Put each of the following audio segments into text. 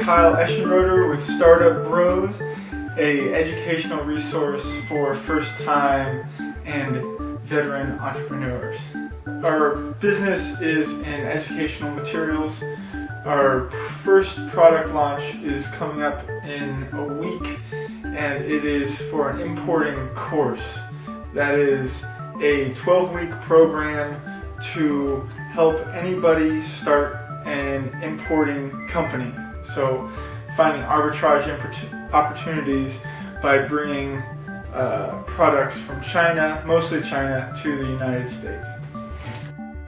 Kyle Eschenroder with Startup Bros, a educational resource for first-time and veteran entrepreneurs. Our business is in educational materials. Our first product launch is coming up in a week, and it is for an importing course. That is a 12-week program to help anybody start an importing company. So finding arbitrage opportunities by bringing products from China, mostly China, to the United States.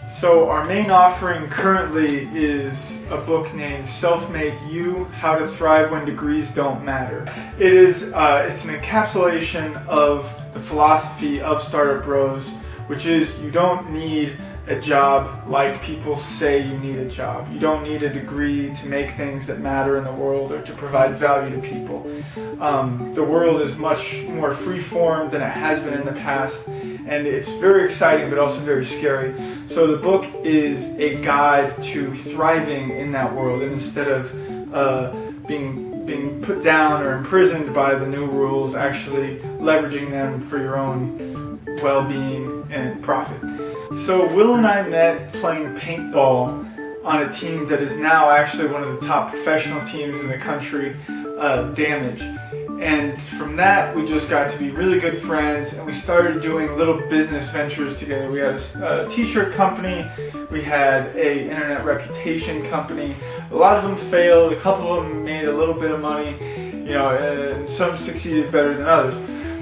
So our main offering currently is a book named Self-Made You: How to Thrive When Degrees Don't Matter. It's an encapsulation of the philosophy of Startup Bros, which is you don't need a job like people say you need a job. You don't need a degree to make things that matter in the world or to provide value to people. The world is much more free-form than it has been in the past, and it's very exciting but also very scary. So the book is a guide to thriving in that world, and instead of being put down or imprisoned by the new rules, actually leveraging them for your own well-being and profit. So Will and I met playing paintball on a team that is now actually one of the top professional teams in the country, Damage. And from that, we just got to be really good friends, and we started doing little business ventures together. We had a t-shirt company, we had a internet reputation company. A lot of them failed, a couple of them made a little bit of money, and some succeeded better than others.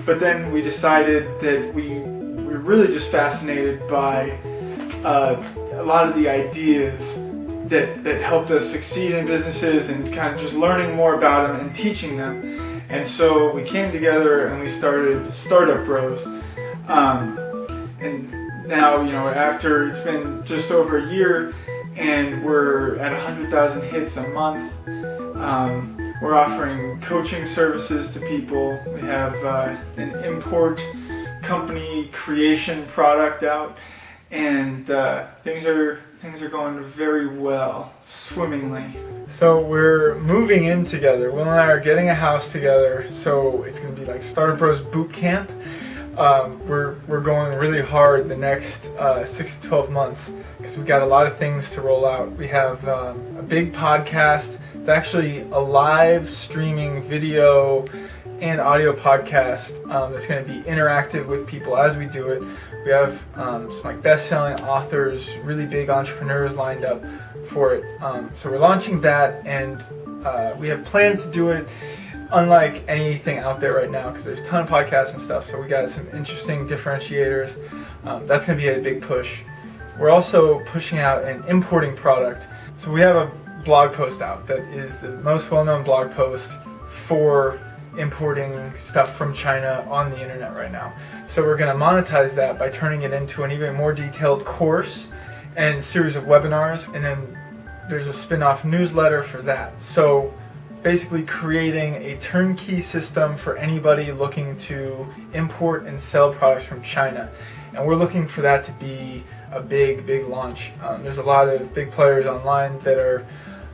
But then we decided that we were really just fascinated by a lot of the ideas that helped us succeed in businesses, and kind of just learning more about them and teaching them. And so we came together and we started Startup Bros. And now, after it's been just over a year and we're at 100,000 hits a month, we're offering coaching services to people. We have an import company creation product out, and things are going very well, swimmingly. So we're moving in together. Will and I are getting a house together, so it's going to be like Startup Bros boot camp. We're going really hard the next 6 to 12 months because we've got a lot of things to roll out. We have a big podcast. It's actually a live streaming video and audio podcast that's going to be interactive with people as we do it. We have some best-selling authors, really big entrepreneurs lined up for it. So we're launching that, and we have plans to do it unlike anything out there right now because there's a ton of podcasts and stuff. So we got some interesting differentiators. That's going to be a big push. We're also pushing out an importing product. So we have a blog post out that is the most well-known blog post for importing stuff from China on the internet right now. So we're going to monetize that by turning it into an even more detailed course and series of webinars, and then there's a spin-off newsletter for that. So basically creating a turnkey system for anybody looking to import and sell products from China. And we're looking for that to be a big launch. There's a lot of big players online that are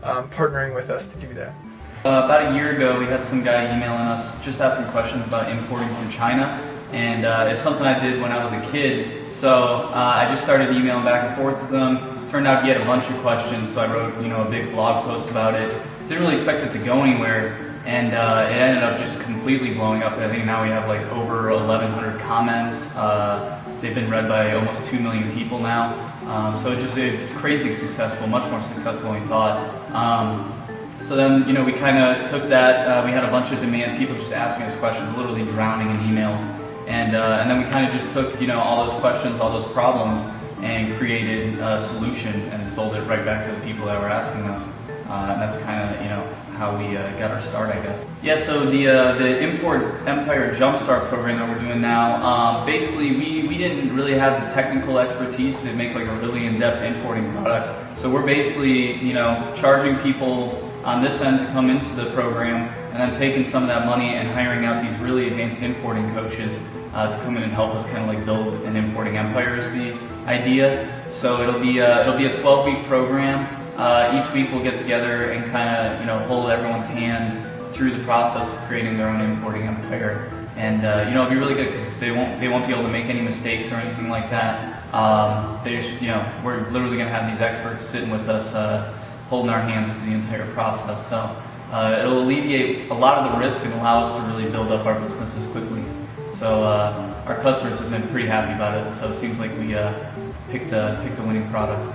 partnering with us to do that. About a year ago, we had some guy emailing us just asking questions about importing from China, and it's something I did when I was a kid. So I just started emailing back and forth with them. Turned out he had a bunch of questions, so I wrote a big blog post about it. Didn't really expect it to go anywhere, and it ended up just completely blowing up. I think now we have over 1,100 comments. They've been read by almost 2 million people now. So it's just crazy successful, much more successful than we thought. So then, we kind of took that. We had a bunch of demand, people just asking us questions, literally drowning in emails. And then we kind of just took, all those questions, all those problems, and created a solution and sold it right back to the people that were asking us. And that's kind of, how we got our start, I guess. Yeah, so the Import Empire Jumpstart program that we're doing now, basically we didn't really have the technical expertise to make a really in-depth importing product. So we're basically, charging people on this end to come into the program, and then taking some of that money and hiring out these really advanced importing coaches to come in and help us kind of build an importing empire is the idea. So it'll be a 12-week program. Each week we'll get together and kind of, hold everyone's hand through the process of creating their own importing empire. And it'll be really good because they won't be able to make any mistakes or anything like that. They just, we're literally going to have these experts sitting with us, holding our hands through the entire process. So it'll alleviate a lot of the risk and allow us to really build up our businesses quickly. So our customers have been pretty happy about it. So it seems like we picked a winning product.